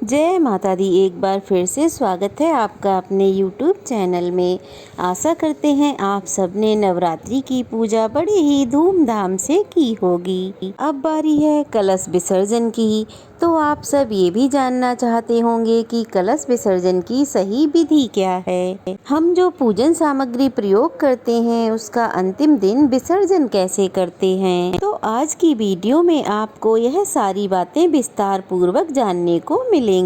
जय माता दी। एक बार फिर से स्वागत है आपका अपने YouTube चैनल में। आशा करते हैं आप सबने नवरात्रि की पूजा बड़े ही धूमधाम से की होगी। अब बारी है कलश विसर्जन की, तो आप सब ये भी जानना चाहते होंगे कि कलश विसर्जन की सही विधि क्या है। हम जो पूजन सामग्री प्रयोग करते हैं उसका अंतिम दिन विसर्जन कैसे करते हैं, तो आज की वीडियो में आपको यह सारी बातें विस्तार पूर्वक जानने को मिलेंगी।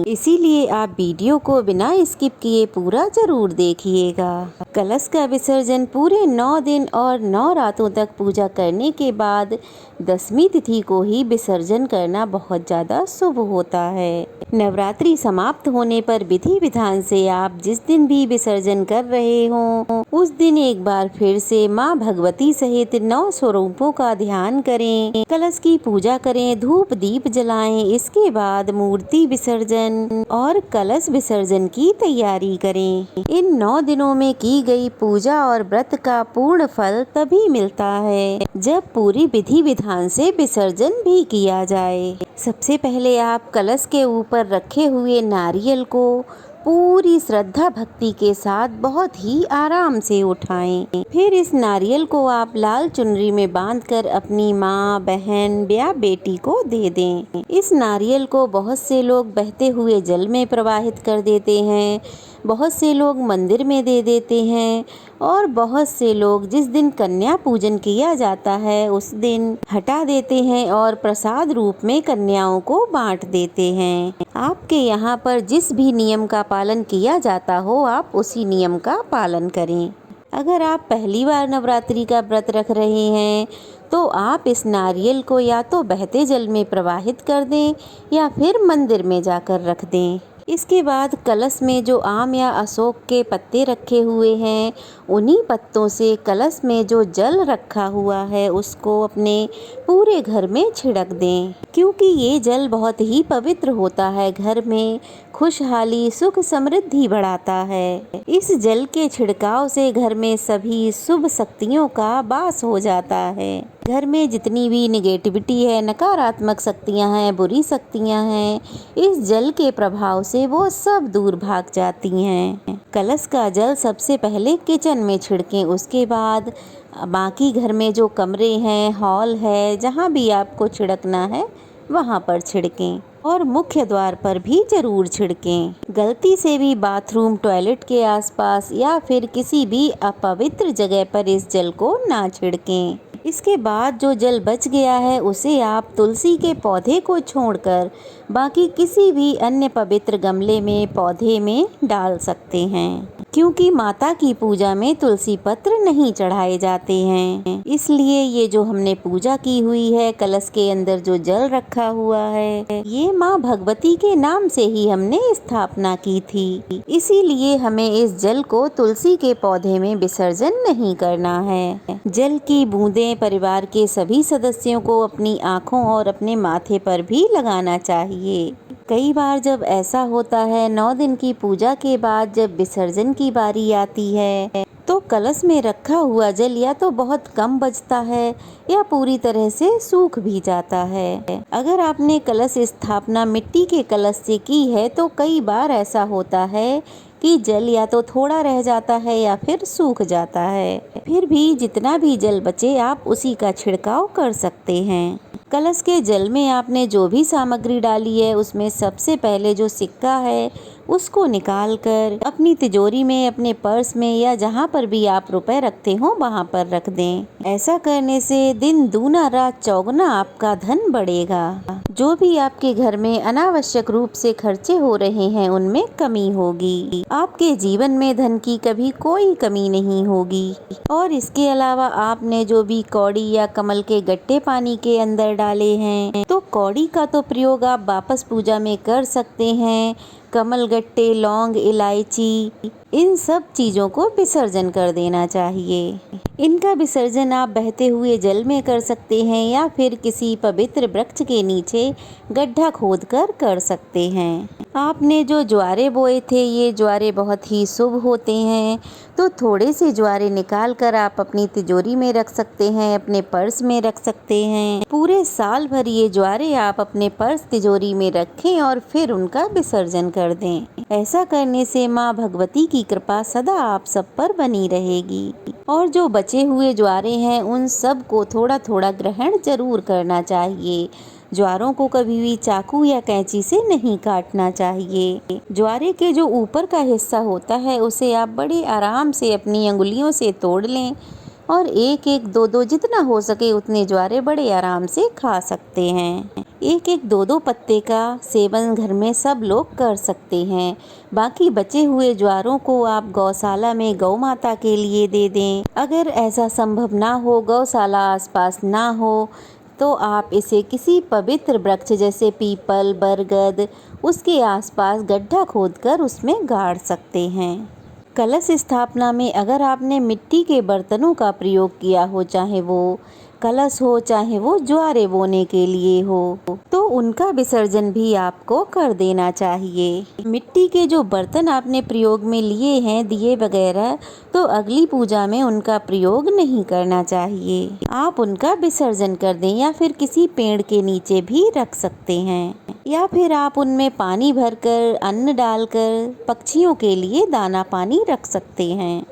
इसीलिए आप वीडियो को बिना स्किप किए पूरा जरूर देखिएगा। कलश का विसर्जन पूरे 9 दिन और 9 रातों तक पूजा करने के बाद 10वीं तिथि को ही विसर्जन करना बहुत ज्यादा शुभ होता है। नवरात्रि समाप्त होने पर विधि विधान से आप जिस दिन भी विसर्जन कर रहे हो उस दिन एक बार फिर से माँ भगवती सहित 9 स्वरूपों का ध्यान करें, कलश की पूजा करें, धूप दीप जलाएं। इसके बाद मूर्ति विसर्जन और कलश विसर्जन की तैयारी करें। इन 9 दिनों में की गई पूजा और व्रत का पूर्ण फल तभी मिलता है जब पूरी विधि विधान से विसर्जन भी किया जाए। सबसे पहले आप कलश के ऊपर रखे हुए नारियल को पूरी श्रद्धा भक्ति के साथ बहुत ही आराम से उठाएं। फिर इस नारियल को आप लाल चुनरी में बांधकर अपनी माँ, बहन या बेटी को दे दें। इस नारियल को बहुत से लोग बहते हुए जल में प्रवाहित कर देते हैं, बहुत से लोग मंदिर में दे देते हैं और बहुत से लोग जिस दिन कन्या पूजन किया जाता है उस दिन हटा देते हैं और प्रसाद रूप में कन्याओं को बांट देते हैं। आपके यहाँ पर जिस भी नियम का पालन किया जाता हो आप उसी नियम का पालन करें। अगर आप पहली बार नवरात्रि का व्रत रख रहे हैं तो आप इस नारियल को या तो बहते जल में प्रवाहित कर दें या फिर मंदिर में जाकर रख दें। इसके बाद कलश में जो आम या अशोक के पत्ते रखे हुए हैं उन्हीं पत्तों से कलश में जो जल रखा हुआ है उसको अपने पूरे घर में छिड़क दें, क्योंकि ये जल बहुत ही पवित्र होता है, घर में खुशहाली सुख समृद्धि बढ़ाता है। इस जल के छिड़काव से घर में सभी शुभ शक्तियों का वास हो जाता है। घर में जितनी भी निगेटिविटी है, नकारात्मक शक्तियां हैं, बुरी शक्तियां हैं, इस जल के प्रभाव से वो सब दूर भाग जाती हैं। कलश का जल सबसे पहले किचन में छिड़कें, उसके बाद बाकी घर में जो कमरे हैं, हॉल है, जहाँ भी आपको छिड़कना है वहाँ पर छिड़कें और मुख्य द्वार पर भी जरूर छिड़कें। गलती से भी बाथरूम, टॉयलेट के आसपास या फिर किसी भी अपवित्र जगह पर इस जल को ना छिड़कें। इसके बाद जो जल बच गया है उसे आप तुलसी के पौधे को छोड़कर बाकी किसी भी अन्य पवित्र गमले में, पौधे में डाल सकते हैं, क्योंकि माता की पूजा में तुलसी पत्र नहीं चढ़ाए जाते हैं। इसलिए ये जो हमने पूजा की हुई है, कलश के अंदर जो जल रखा हुआ है, ये माँ भगवती के नाम से ही हमने स्थापना की थी। इसीलिए हमें इस जल को तुलसी के पौधे में विसर्जन नहीं करना है। जल की बूंदें परिवार के सभी सदस्यों को अपनी आँखों और अपने माथे पर भी लगाना चाहिए। कई बार जब ऐसा होता है 9 दिन की पूजा के बाद जब विसर्जन की बारी आती है तो कलश में रखा हुआ जल या तो बहुत कम बचता है या पूरी तरह से सूख भी जाता है। अगर आपने कलश स्थापना मिट्टी के कलश से की है तो कई बार ऐसा होता है कि जल या तो थोड़ा रह जाता है या फिर सूख जाता है। फिर भी जितना भी जल बचे आप उसी का छिड़काव कर सकते हैं। कलश के जल में आपने जो भी सामग्री डाली है उसमें सबसे पहले जो सिक्का है उसको निकालकर अपनी तिजोरी में, अपने पर्स में या जहाँ पर भी आप रुपए रखते हो वहाँ पर रख दें। ऐसा करने से दिन दूना रात चौगुना आपका धन बढ़ेगा। जो भी आपके घर में अनावश्यक रूप से खर्चे हो रहे हैं उनमें कमी होगी। आपके जीवन में धन की कभी कोई कमी नहीं होगी। और इसके अलावा आपने जो भी कौड़ी या कमल के गट्टे पानी के अंदर डाले हैं तो कौड़ी का तो प्रयोग आप वापस पूजा में कर सकते हैं। कमल गट्टे, लौंग, इलायची इन सब चीज़ों को विसर्जन कर देना चाहिए। इनका विसर्जन आप बहते हुए जल में कर सकते हैं या फिर किसी पवित्र वृक्ष के नीचे गड्ढा खोदकर कर सकते हैं। आपने जो ज्वारे बोए थे, ये ज्वारे बहुत ही शुभ होते हैं, तो थोड़े से ज्वारे निकाल कर आप अपनी तिजोरी में रख सकते हैं, अपने पर्स में रख सकते हैं। पूरे साल भर ये ज्वारे आप अपने पर्स तिजोरी में रखें और फिर उनका विसर्जन कर दें। ऐसा करने से माँ भगवती की कृपा सदा आप सब पर बनी रहेगी। और जो बचे हुए ज्वारे हैं उन सब को थोड़ा थोड़ा ग्रहण जरूर करना चाहिए। ज्वारों को कभी भी चाकू या कैंची से नहीं काटना चाहिए। ज्वारे के जो ऊपर का हिस्सा होता है उसे आप बड़े आराम से अपनी अंगुलियों से तोड़ लें और एक एक दो दो जितना हो सके उतने ज्वारे बड़े आराम से खा सकते हैं। एक एक दो दो पत्ते का सेवन घर में सब लोग कर सकते हैं। बाकी बचे हुए ज्वारों को आप गौशाला में गौ माता के लिए दे दें। अगर ऐसा संभव ना हो, गौशाला आसपास ना हो, तो आप इसे किसी पवित्र वृक्ष जैसे पीपल, बरगद, उसके आसपास गड्ढा खोदकर उसमें गाड़ सकते हैं। कलश स्थापना में अगर आपने मिट्टी के बर्तनों का प्रयोग किया हो, चाहे वो कलश हो चाहे वो ज्वारे बोने के लिए हो, तो उनका विसर्जन भी आपको कर देना चाहिए। मिट्टी के जो बर्तन आपने प्रयोग में लिए हैं, दिए वगैरह, तो अगली पूजा में उनका प्रयोग नहीं करना चाहिए। आप उनका विसर्जन कर दें या फिर किसी पेड़ के नीचे भी रख सकते हैं, या फिर आप उनमें पानी भरकर, अन्न डालकर पक्षियों के लिए दाना पानी रख सकते हैं।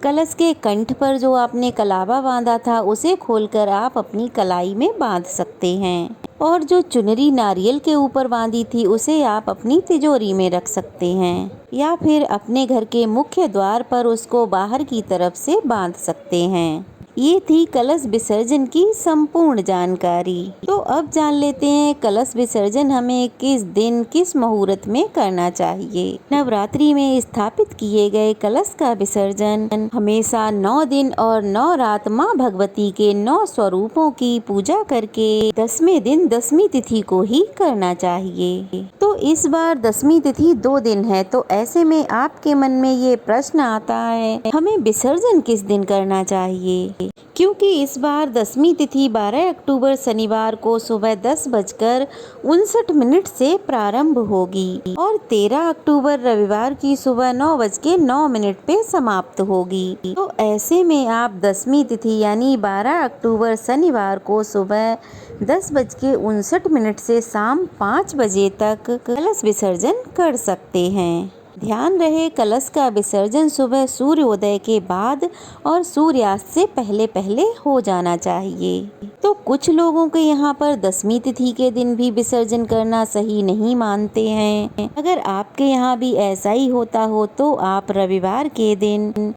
कलश के कंठ पर जो आपने कलावा बांधा था उसे खोलकर आप अपनी कलाई में बांध सकते हैं, और जो चुनरी नारियल के ऊपर बांधी थी उसे आप अपनी तिजोरी में रख सकते हैं, या फिर अपने घर के मुख्य द्वार पर उसको बाहर की तरफ से बांध सकते हैं। ये थी कलश विसर्जन की संपूर्ण जानकारी। तो अब जान लेते हैं कलश विसर्जन हमें किस दिन किस मुहूर्त में करना चाहिए। नवरात्रि में स्थापित किए गए कलश का विसर्जन हमेशा 9 दिन और 9 रात माँ भगवती के 9 स्वरूपों की पूजा करके 10वें दिन 10वीं तिथि को ही करना चाहिए। तो इस बार 10वीं तिथि 2 दिन है, तो ऐसे में आपके मन में ये प्रश्न आता है, हमें विसर्जन किस दिन करना चाहिए? क्योंकि इस बार 10वीं तिथि 12 अक्टूबर शनिवार को सुबह 10:59 से प्रारंभ होगी और 13 अक्टूबर रविवार की सुबह 9:09 पे समाप्त होगी। तो ऐसे में आप 10वीं तिथि यानी 12 अक्टूबर शनिवार को सुबह 10:59 से शाम 5 बजे तक कलश विसर्जन कर सकते हैं। ध्यान रहे, कलश का विसर्जन सुबह सूर्योदय के बाद और सूर्यास्त से पहले पहले हो जाना चाहिए। तो कुछ लोगों के यहाँ पर 10वीं तिथि के दिन भी विसर्जन करना सही नहीं मानते हैं। अगर आपके यहाँ भी ऐसा ही होता हो तो आप रविवार के दिन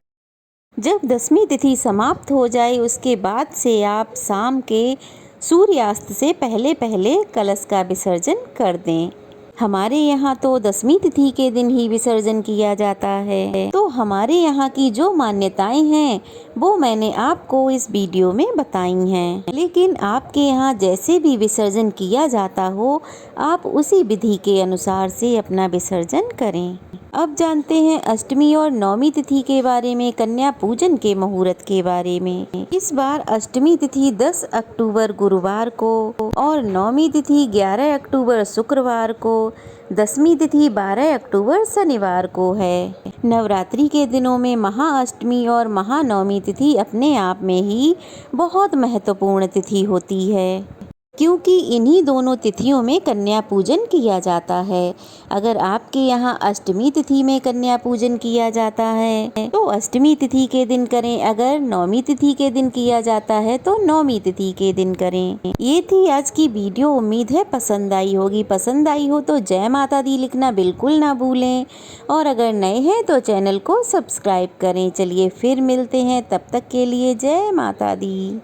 जब 10वीं तिथि समाप्त हो जाए उसके बाद से आप शाम के सूर्यास्त से पहले पहले कलश का विसर्जन कर दें। हमारे यहाँ तो 10वीं तिथि के दिन ही विसर्जन किया जाता है। तो हमारे यहाँ की जो मान्यताएं हैं वो मैंने आपको इस वीडियो में बताई हैं, लेकिन आपके यहाँ जैसे भी विसर्जन किया जाता हो आप उसी विधि के अनुसार से अपना विसर्जन करें। अब जानते हैं अष्टमी और नवमी तिथि के बारे में, कन्या पूजन के मुहूर्त के बारे में। इस बार अष्टमी तिथि 10 अक्टूबर गुरुवार को और नवमी तिथि 11 अक्टूबर शुक्रवार को, 10वीं तिथि 12 अक्टूबर शनिवार को है। नवरात्रि के दिनों में महाअष्टमी और महानवमी तिथि अपने आप में ही बहुत महत्वपूर्ण तिथि होती है, क्योंकि इन्हीं दोनों तिथियों में कन्या पूजन किया जाता है। अगर आपके यहाँ अष्टमी तिथि में कन्या पूजन किया जाता है तो अष्टमी तिथि के दिन करें, अगर नवमी तिथि के दिन किया जाता है तो नवमी तिथि के दिन करें। ये थी आज की वीडियो, उम्मीद है पसंद आई होगी। पसंद आई हो तो जय माता दी लिखना बिल्कुल ना भूलें, और अगर नए हैं तो चैनल को सब्सक्राइब करें। चलिए फिर मिलते हैं, तब तक के लिए जय माता दी।